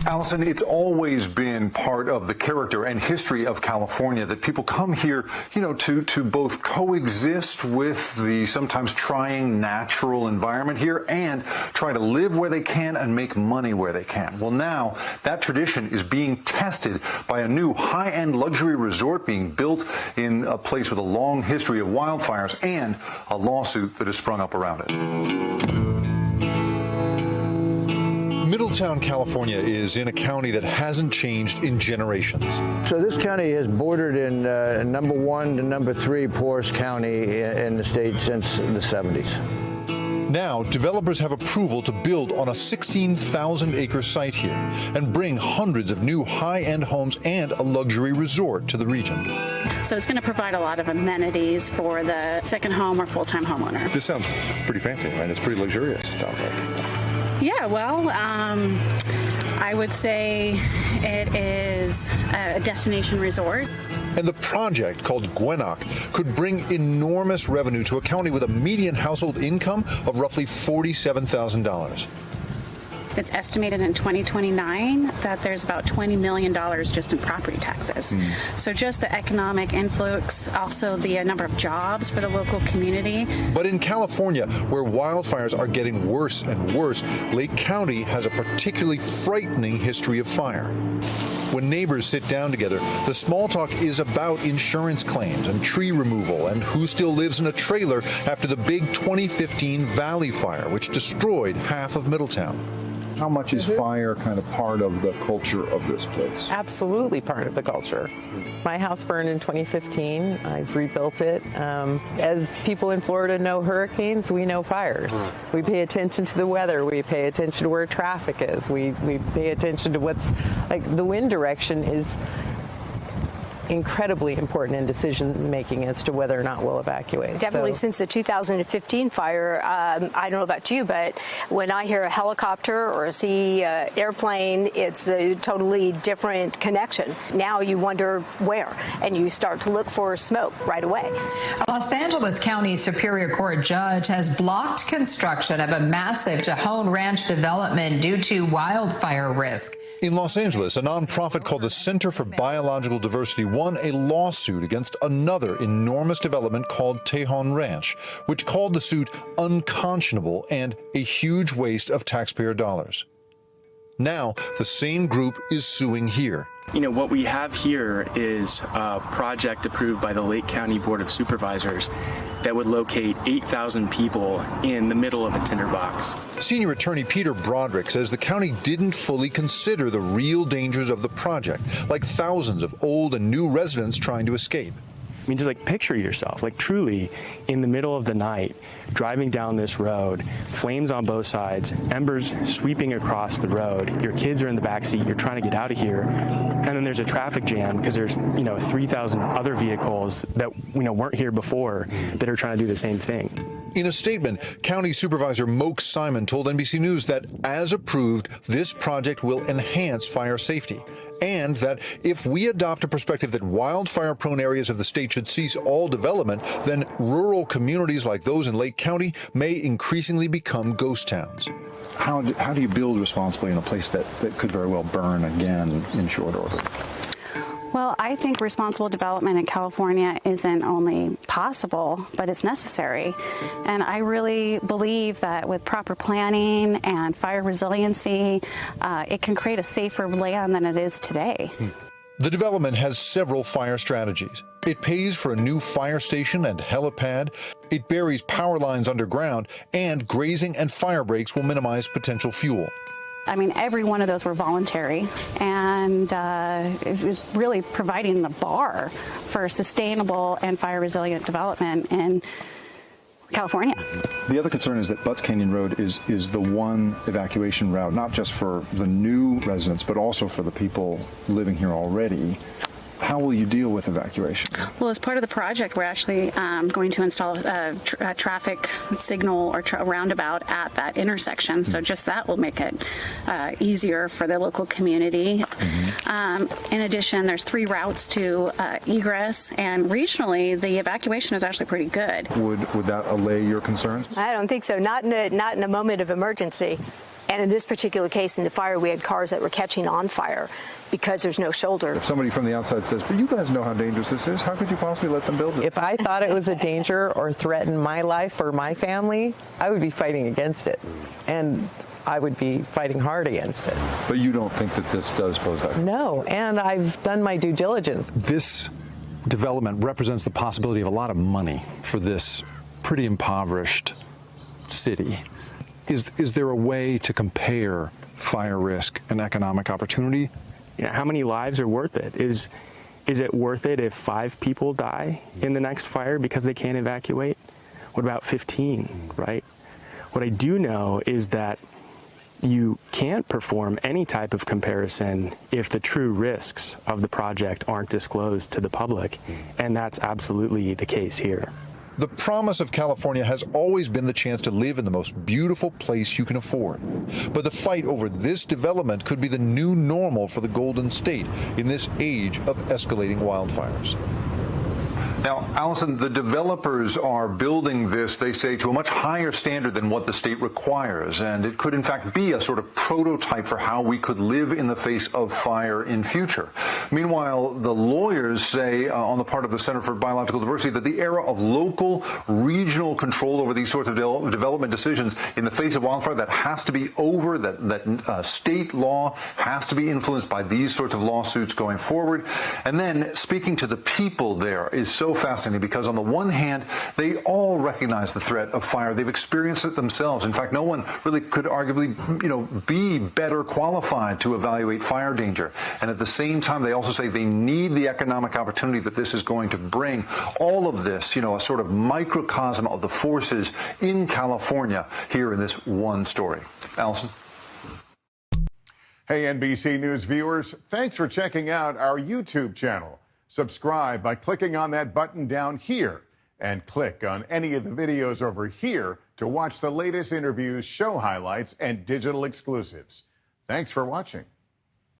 Allison, it's always been part of the character and history of California that people come here, to both coexist with the sometimes trying natural environment here and try to live where they can and make money where they can. Well, now that tradition is being tested by a new high-end luxury resort being built in a place with a long history of wildfires and a lawsuit that has sprung up around it. Middletown, California is in a county that hasn't changed in generations. So this county has bordered in number 1 to number 3 poorest county in the state since the 70s. Now, developers have approval to build on a 16,000-acre site here and bring hundreds of new high-end homes and a luxury resort to the region. So it's going to provide a lot of amenities for the second home or full-time homeowner. This sounds pretty fancy, right? It's pretty luxurious, it sounds like. Yeah, well, I would say it is a destination resort. And the project, called Gwenak, could bring enormous revenue to a county with a median household income of roughly $47,000. It's estimated in 2029 that there's about $20 million just in property taxes. So just the economic influx, also the number of jobs for the local community. But in California, where wildfires are getting worse and worse, Lake County has a particularly frightening history of fire. When neighbors sit down together, the small talk is about insurance claims and tree removal and who still lives in a trailer after the big 2015 Valley Fire, which destroyed half of Middletown. How much is fire kind of part of the culture of this place? Absolutely part of the culture. My house burned in 2015. I've rebuilt it. As people in Florida know hurricanes, we know fires. We pay attention to the weather. We pay attention to where traffic is. We pay attention to what's, like, the wind direction is incredibly important in decision making as to whether or not we'll evacuate. Definitely since the 2015 fire, I don't know about you, but when I hear a helicopter or see an airplane, it's a totally different connection. Now you wonder where, and you start to look for smoke right away. A Los Angeles County Superior Court judge has blocked construction of a massive Tejon Ranch development due to wildfire risk. In Los Angeles, a nonprofit called the Center for Biological Diversity won a lawsuit against another enormous development called Tejon Ranch, which called the suit unconscionable and a huge waste of taxpayer dollars. Now, the same group is suing here. What we have here is a project approved by the Lake County Board of Supervisors that would locate 8,000 people in the middle of a tinderbox. Senior attorney Peter Broderick says the county didn't fully consider the real dangers of the project, like thousands of old and new residents trying to escape. I mean, just picture yourself, truly in the middle of the night, driving down this road, flames on both sides, embers sweeping across the road. Your kids are in the back seat. You're trying to get out of here, and then there's a traffic jam because there's 3,000 other vehicles that weren't here before that are trying to do the same thing. In a statement, County Supervisor Moke Simon told NBC News that, as approved, this project will enhance fire safety, and that if we adopt a perspective that wildfire-prone areas of the state should cease all development, then rural communities like those in Lake County may increasingly become ghost towns. How do you build responsibly in a place that could very well burn again in short order? Well, I think responsible development in California isn't only possible, but it's necessary. And I really believe that with proper planning and fire resiliency, it can create a safer land than it is today. The development has several fire strategies. It pays for a new fire station and helipad, it buries power lines underground, and grazing and fire breaks will minimize potential fuel. I mean, every one of those were voluntary, and it was really providing the bar for sustainable and fire-resilient development in California. The other concern is that Butts Canyon Road is the one evacuation route, not just for the new residents, but also for the people living here already. How will you deal with evacuation? Well, as part of the project, we're actually going to install a traffic signal or a roundabout at that intersection. So just that will make it easier for the local community. In addition, there's 3 routes to egress, and regionally, the evacuation is actually pretty good. Would that allay your concerns? I don't think so. Not in a moment of emergency. And in this particular case, in the fire, we had cars that were catching on fire because there's no shoulder. If somebody from the outside says, but you guys know how dangerous this is, how could you possibly let them build it? If I thought it was a danger or threatened my life or my family, I would be fighting against it. And I would be fighting hard against it. But you don't think that this does pose that? No, and I've done my due diligence. This development represents the possibility of a lot of money for this pretty impoverished city. Is there a way to compare fire risk and economic opportunity? You know, how many lives are worth it? Is it worth it if 5 people die in the next fire because they can't evacuate? What about 15, right? What I do know is that you can't perform any type of comparison if the true risks of the project aren't disclosed to the public, and that's absolutely the case here. The promise of California has always been the chance to live in the most beautiful place you can afford. But the fight over this development could be the new normal for the Golden State in this age of escalating wildfires. Now, Allison, the developers are building this, they say, to a much higher standard than what the state requires, and it could in fact be a sort of prototype for how we could live in the face of fire in future. Meanwhile, the lawyers say on the part of the Center for Biological Diversity that the era of local, regional control over these sorts of development decisions in the face of wildfire, that has to be over, that state law has to be influenced by these sorts of lawsuits going forward. And then speaking to the people there is so fascinating, because on the one hand, they all recognize the threat of fire. They've experienced it themselves. In fact, no one really could arguably, be better qualified to evaluate fire danger. And at the same time, they also say they need the economic opportunity that this is going to bring. All of this, a sort of microcosm of the forces in California here in this one story. Allison? Hey, NBC News viewers, thanks for checking out our YouTube channel. Subscribe by clicking on that button down here, and click on any of the videos over here to watch the latest interviews, show highlights, and digital exclusives. Thanks for watching.